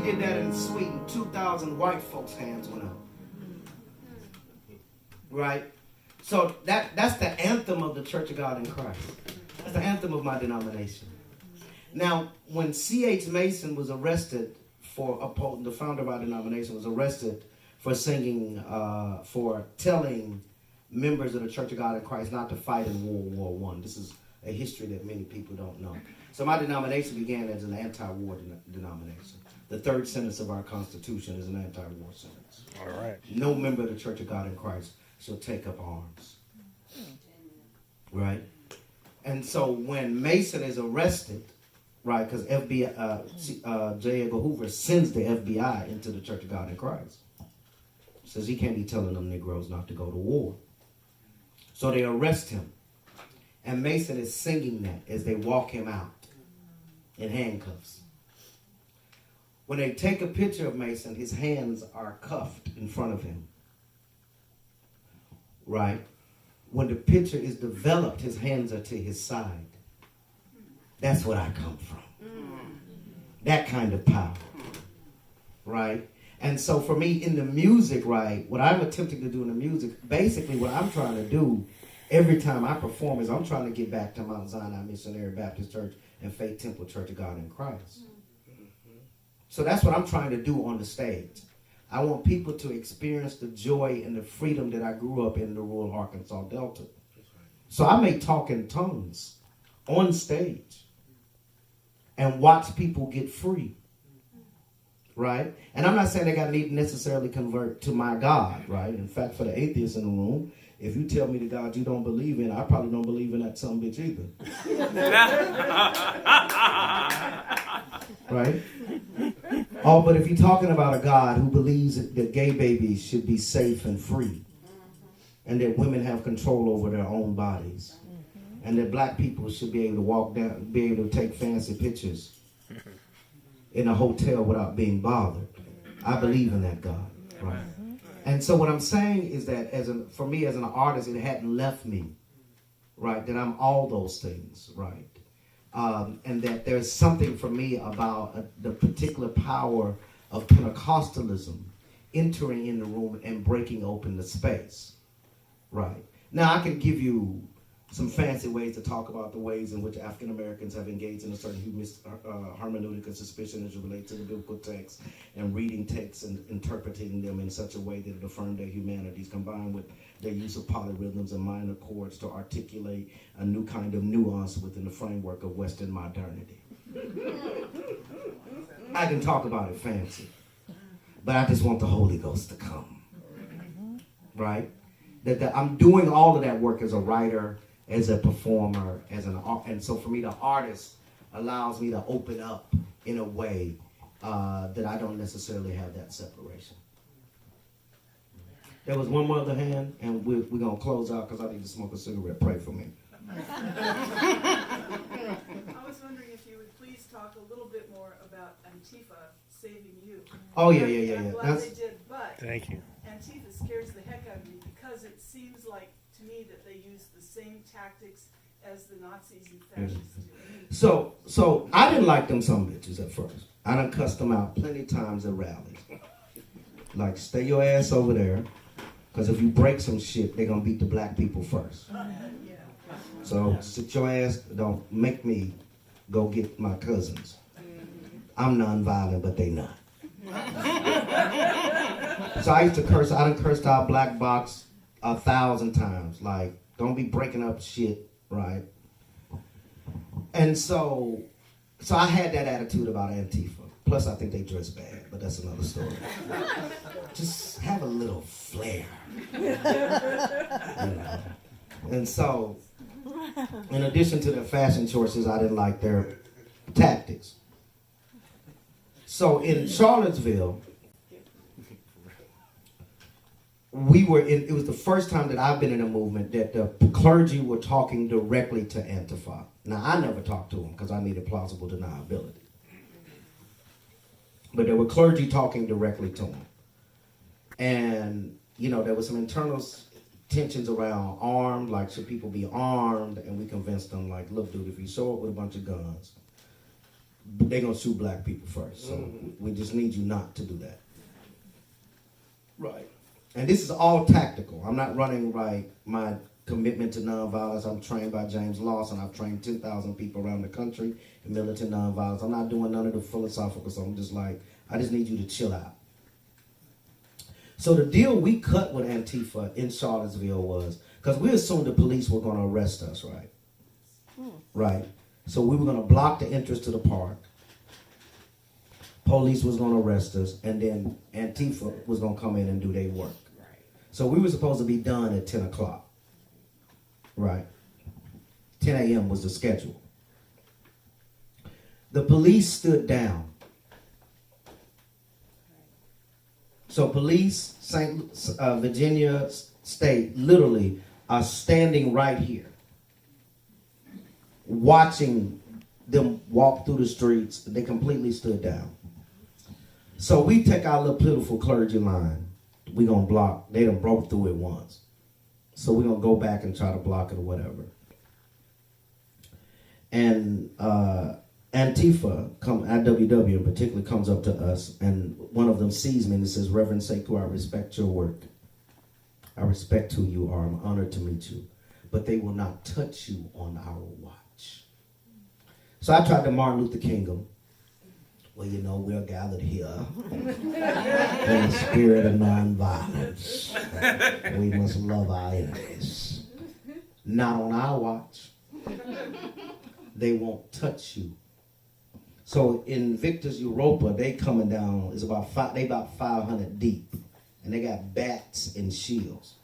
did that in Sweden, 2,000 white folks' hands went up. Right? So that's the anthem of the Church of God in Christ. That's the anthem of my denomination. Now, when C.H. Mason was arrested for the founder of our denomination was arrested for singing, for telling members of the Church of God in Christ not to fight in World War I. This is a history that many people don't know. So my denomination began as an anti-war denomination. The third sentence of our Constitution is an anti-war sentence. All right. No member of the Church of God in Christ shall take up arms. Right? And so when Mason is arrested, right, because FBI, J. Edgar Hoover sends the FBI into the Church of God in Christ. Says he can't be telling them Negroes not to go to war. So they arrest him. And Mason is singing that as they walk him out in handcuffs. When they take a picture of Mason, his hands are cuffed in front of him. Right? When the picture is developed, his hands are to his side. That's what I come from. That kind of power. Right? And so for me in the music, right, what I'm attempting to do in the music, basically what I'm trying to do every time I perform is I'm trying to get back to Mount Sinai Missionary Baptist Church and Faith Temple Church of God in Christ. So that's what I'm trying to do on the stage. I want people to experience the joy and the freedom that I grew up in the rural Arkansas Delta. So I may talk in tongues on stage and watch people get free. Right? And I'm not saying they got to need to necessarily convert to my God, right? In fact, for the atheists in the room, if you tell me the God you don't believe in, I probably don't believe in that son bitch either. Right? Oh, but if you're talking about a God who believes that gay babies should be safe and free, and that women have control over their own bodies, and that black people should be able to walk down, be able to take fancy pictures in a hotel without being bothered. I believe in that God, right? And so what I'm saying is that for me as an artist, it hadn't left me, right? That I'm all those things, right? And that there's something for me about the particular power of Pentecostalism entering in the room and breaking open the space, right? Now I can give you some fancy ways to talk about the ways in which African Americans have engaged in a certain hermeneutic and suspicion as it relates to the biblical text and reading texts and interpreting them in such a way that it affirms their humanities, combined with their use of polyrhythms and minor chords to articulate a new kind of nuance within the framework of Western modernity. I can talk about it fancy, but I just want the Holy Ghost to come, right? That I'm doing all of that work as a writer, as a performer, and so for me, the artist allows me to open up in a way that I don't necessarily have that separation. There was one more other hand, and we're going to close out because I need to smoke a cigarette. Pray for me. I was wondering if you would please talk a little bit more about AntiFa saving you. Oh, yeah. I'm glad they did, but thank you. AntiFa scares the heck out of me because it seems like to me that they use the same tactics as the Nazis and fascists do. So I didn't like them some bitches at first. I done cussed them out plenty of times at rallies. Like, stay your ass over there, because if you break some shit, they're going to beat the black people first. So sit your ass, don't make me go get my cousins. I'm nonviolent, but they not. So I used to curse, I done cursed out Black Box 1,000 times. Like, don't be breaking up shit, right? And so I had that attitude about Antifa. Plus, I think they dress bad, but that's another story. Just have a little flair. You know? And so, in addition to their fashion choices, I didn't like their tactics. So in Charlottesville, it was the first time that I've been in a movement that the clergy were talking directly to Antifa. Now, I never talked to them because I needed plausible deniability. But there were clergy talking directly to them. And, you know, there was some internal tensions around armed, like should people be armed? And we convinced them, like, look, dude, if you show up with a bunch of guns, they're going to shoot black people first. So we just need you not to do that. Right. And this is all tactical. I'm not running my commitment to nonviolence. I'm trained by James Lawson. I've trained 10,000 people around the country in militant nonviolence. I'm not doing none of the philosophical stuff. I'm just like, I just need you to chill out. So the deal we cut with Antifa in Charlottesville was, because we assumed the police were going to arrest us, right? Right. So we were going to block the entrance to the park. Police was going to arrest us, and then Antifa was going to come in and do their work. Right. So we were supposed to be done at 10 o'clock. Right. 10 a.m. was the schedule. The police stood down. So police, Virginia State, literally are standing right here, watching them walk through the streets. They completely stood down. So we take our little pitiful clergy line. We're going to block. They done broke through it once. So we're going to go back and try to block it or whatever. And Antifa, IWW in particular, comes up to us, and one of them sees me and says, Reverend Sekou, I respect your work. I respect who you are. I'm honored to meet you. But they will not touch you on our watch. So I tried to Martin Luther King them. Well, you know, we're gathered here in the spirit of nonviolence. We must love our enemies. Not on our watch. They won't touch you. So in Victor's Europa, they coming down, it's about 500 deep. And they got bats and shields.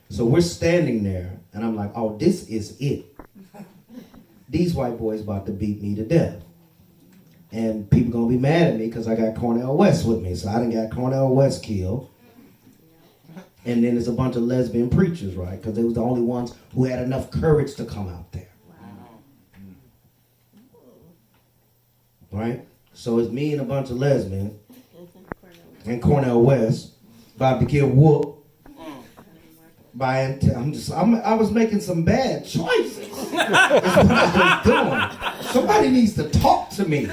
So we're standing there, and I'm like, oh, this is it. These white boys about to beat me to death. And people gonna be mad at me because I got Cornel West with me. So I done got Cornel West killed. And then there's a bunch of lesbian preachers, right? Because they was the only ones who had enough courage to come out there. Wow. Right? So it's me and a bunch of lesbians and Cornel West about to get whooped by I was making some bad choices. That's what I was doing. Somebody needs to talk to me.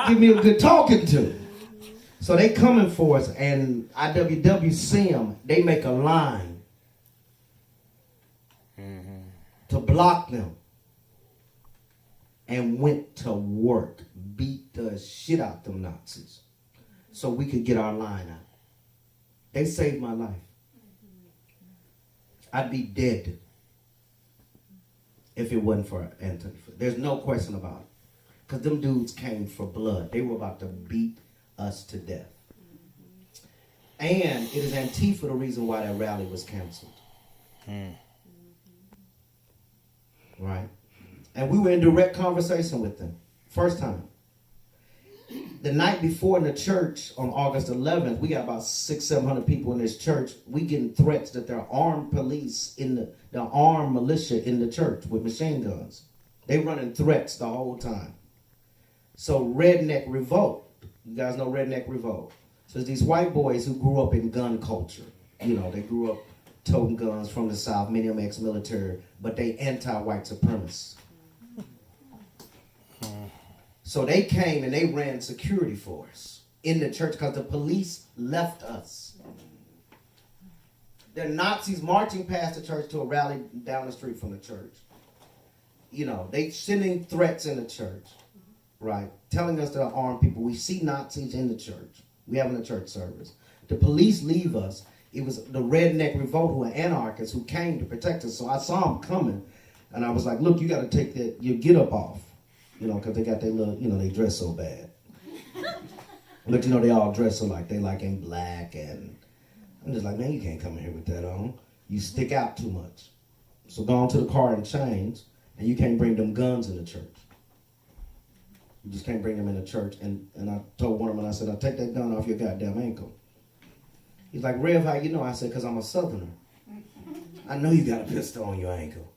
Give me a good talking to. So they coming for us, and IWW see them. They make a line to block them, and went to work, beat the shit out them Nazis, so we could get our line out. They saved my life. I'd be dead if it wasn't for AntiFa. There's no question about it. Because them dudes came for blood. They were about to beat us to death. And it is Antifa the reason why that rally was canceled. Right? And we were in direct conversation with them. First time. The night before in the church on August 11th, we got about 600-700 people in this church. We getting threats that there are armed police the armed militia in the church with machine guns. They running threats the whole time. So Redneck Revolt, you guys know Redneck Revolt. So it's these white boys who grew up in gun culture. You know, they grew up toting guns from the South, many of them ex-military, but they anti-white supremacists. So they came and they ran security for us in the church because the police left us. They're Nazis marching past the church to a rally down the street from the church. You know, they sending threats in the church, right? Telling us they're armed people. We see Nazis in the church. We having a church service. The police leave us. It was the Redneck Revolt who were anarchists who came to protect us. So I saw them coming, and I was like, look, you got to take your get up off. You know, because they got their little, you know, they dress so bad. But, you know, they all dress so like they like in black. And I'm just like, man, you can't come in here with that on. You stick out too much. So go on to the car and change. And you can't bring them guns in the church. You just can't bring them in the church. And I told one of them, I said, I'll take that gun off your goddamn ankle. He's like, Rev, how you know? I said, because I'm a Southerner. I know you got a pistol on your ankle.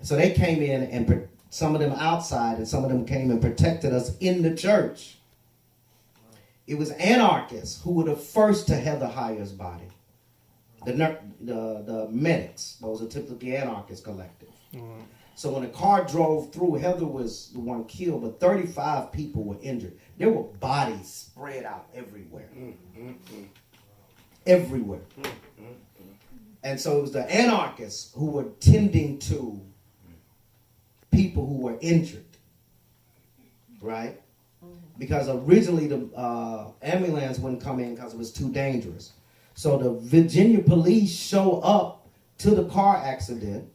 So they came in and some of them outside, and some of them came and protected us in the church. It was anarchists who were the first to have the highest body. The medics, those are typically anarchist collective. So when the car drove through, Heather was the one killed, but 35 people were injured. There were bodies spread out everywhere. Everywhere. And so it was the anarchists who were tending to people who were injured. Right? Because originally the ambulance wouldn't come in because it was too dangerous. So the Virginia police show up to the car accident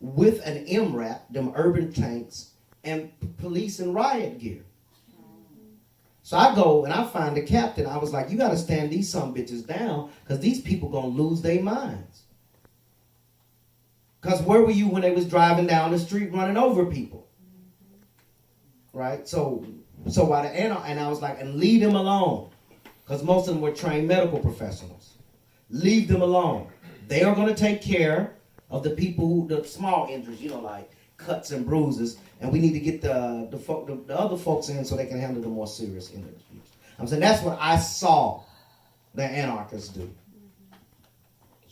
with an MRAP, them urban tanks, and police and riot gear. So I go and I find the captain. I was like, you got to stand these some bitches down because these people going to lose their minds. Because where were you when they was driving down the street running over people? Right? So while and I was like, and leave them alone. Because most of them were trained medical professionals. Leave them alone. They are going to take care of the people who, the small injuries, like cuts and bruises, and we need to get the other folks in so they can handle the more serious injuries. I'm saying that's what I saw the anarchists do,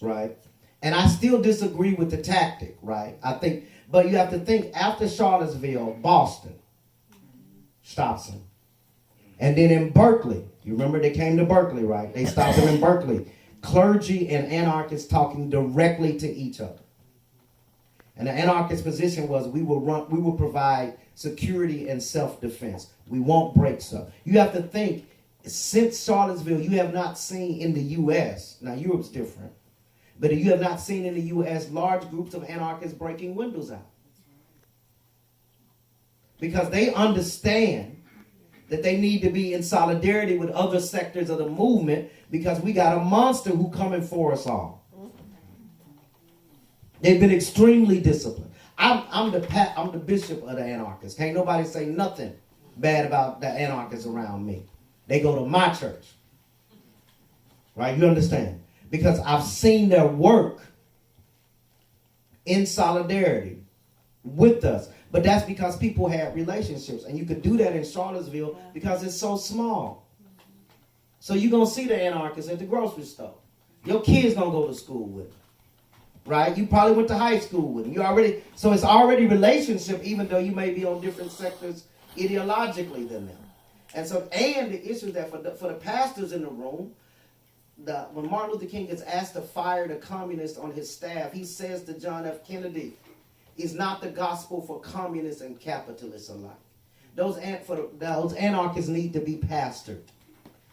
right? And I still disagree with the tactic, right? I think, but you have to think after Charlottesville, Boston stops them, and then in Berkeley, you remember they came to Berkeley, right? They stopped them in Berkeley. Clergy and anarchists talking directly to each other. And the anarchist position was we will provide security and self-defense. We won't break stuff. You have to think, since Charlottesville, you have not seen in the U.S., now Europe's different, but you have not seen in the U.S. large groups of anarchists breaking windows out. Because they understand that they need to be in solidarity with other sectors of the movement because we got a monster who coming for us all. They've been extremely disciplined. I'm the bishop of the anarchists. Can't nobody say nothing bad about the anarchists around me. They go to my church. Right? You understand? Because I've seen their work in solidarity with us. But that's because people had relationships. And you could do that in Charlottesville because it's so small. So you're going to see the anarchists at the grocery store. Your kids going to go to school with them. Right? You probably went to high school with them. So it's already relationship, even though you may be on different sectors ideologically than them. And the issue is that for the pastors in the room, when Martin Luther King gets asked to fire the communists on his staff, he says to John F. Kennedy, "It's not the gospel for communists and capitalists alike. Those anarchists need to be pastored."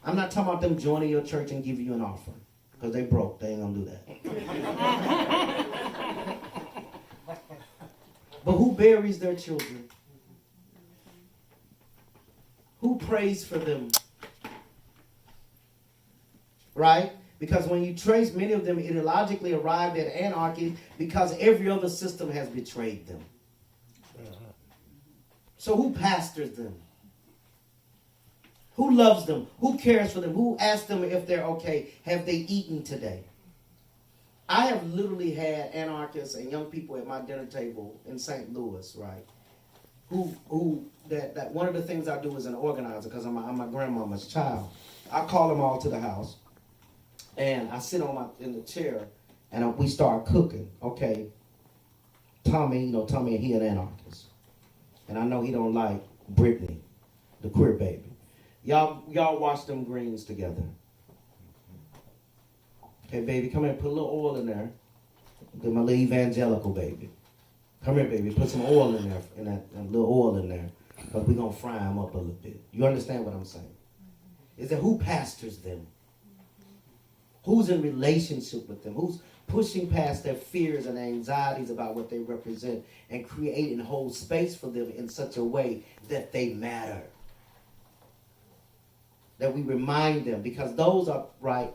I'm not talking about them joining your church and giving you an offering. Because they broke. They ain't going to do that. But who buries their children? Who prays for them? Right? Because when you trace, many of them ideologically arrived at anarchy because every other system has betrayed them. So who pastors them? Who loves them? Who cares for them? Who asks them if they're okay? Have they eaten today? I have literally had anarchists and young people at my dinner table in St. Louis, right? That one of the things I do as an organizer, because I'm my grandmama's child, I call them all to the house, and I sit in the chair, and we start cooking. Okay, Tommy, he an anarchist, and I know he don't like Brittany, the queer baby. Y'all wash them greens together. Okay, baby, come here, put a little oil in there. Get my little evangelical baby. Come here, baby, put some oil in there, and that little oil in there, because we're going to fry them up a little bit. You understand what I'm saying? Is that who pastors them? Who's in relationship with them? Who's pushing past their fears and anxieties about what they represent and creating whole space for them in such a way that they matter? That we remind them, because those are right.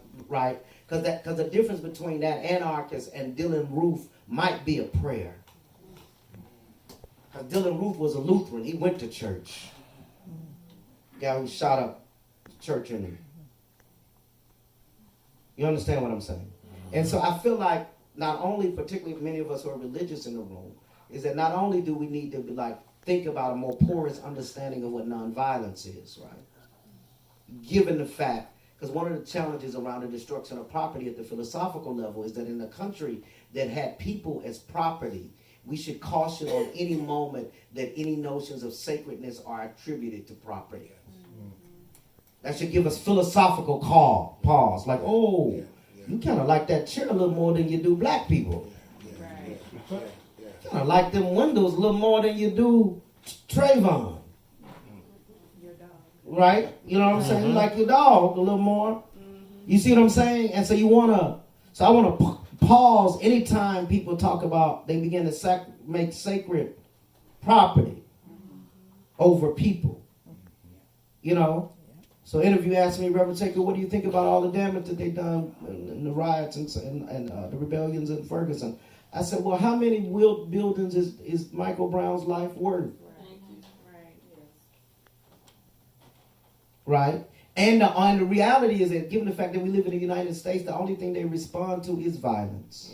Because the difference between that anarchist and Dylan Roof might be a prayer. Because Dylan Roof was a Lutheran. He went to church. Guy who shot up the church in him. You understand what I'm saying? And so I feel like not only, particularly many of us who are religious in the room, is that not only do we need to think about a more porous understanding of what nonviolence is, right? Given the fact, because one of the challenges around the destruction of property at the philosophical level is that in a country that had people as property, we should caution on any moment that any notions of sacredness are attributed to property. That should give us philosophical pause. Like, oh, you kind of like that chair a little more than you do black people. Right. You kind of like them windows a little more than you do Trayvon. Your dog. Right? You know what I'm saying? You like your dog a little more. You see what I'm saying? And so I want to pause anytime people talk about, they begin to make sacred property over people. You know? So interview asked me, Reverend Sekou, what do you think about all the damage that they done in the riots and the rebellions in Ferguson? I said, well, how many buildings is Michael Brown's life worth? Right? And the reality is that given the fact that we live in the United States, the only thing they respond to is violence.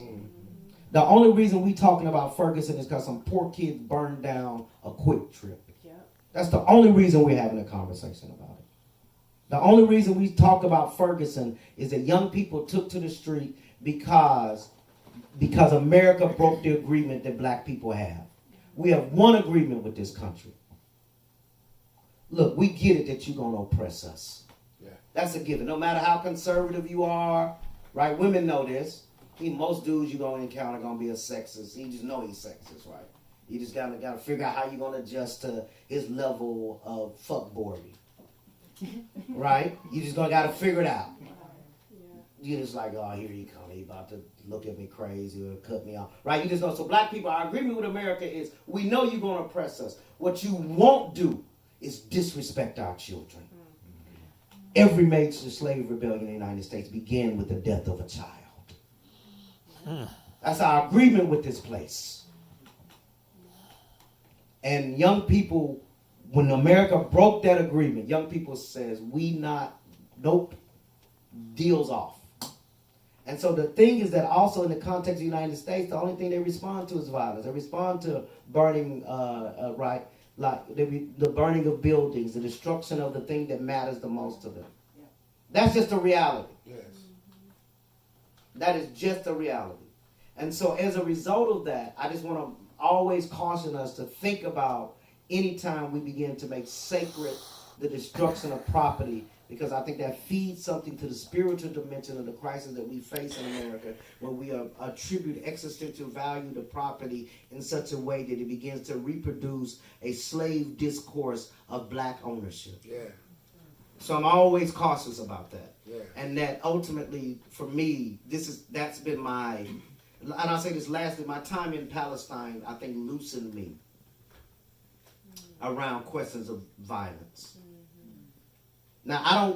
The only reason we talking about Ferguson is because some poor kids burned down a Quick Trip. That's the only reason we're having a conversation about it. The only reason we talk about Ferguson is that young people took to the street because America broke the agreement that black people have. We have one agreement with this country. Look, we get it that you're going to oppress us. Yeah. That's a given. No matter how conservative you are, right? Women know this. Most dudes you're going to encounter going to be a sexist. You just know he's sexist, right? You just got to figure out how you're going to adjust to his level of fuckboarding. Right? You just got to figure it out. You're just like, oh, here he come. He about to look at me crazy or cut me off. Right? You just know. So black people, our agreement with America is we know you're going to oppress us. What you won't do is disrespect our children. Every major slave rebellion in the United States began with the death of a child. That's our agreement with this place. And young people, when America broke that agreement, young people says, nope, deals off. And so the thing is that also in the context of the United States, the only thing they respond to is violence. They respond to burning, like the burning of buildings, the destruction of the thing that matters the most to them. Yeah. That's just a reality. Yes. That is just a reality. And so as a result of that, I just want to always caution us to think about anytime we begin to make sacred the destruction of property, because I think that feeds something to the spiritual dimension of the crisis that we face in America, when we attribute existential value to property in such a way that it begins to reproduce a slave discourse of black ownership. Yeah. So I'm always cautious about that. Yeah. And that ultimately, for me, that's been my, and I'll say this lastly, my time in Palestine, I think, loosened me around questions of violence. Now, I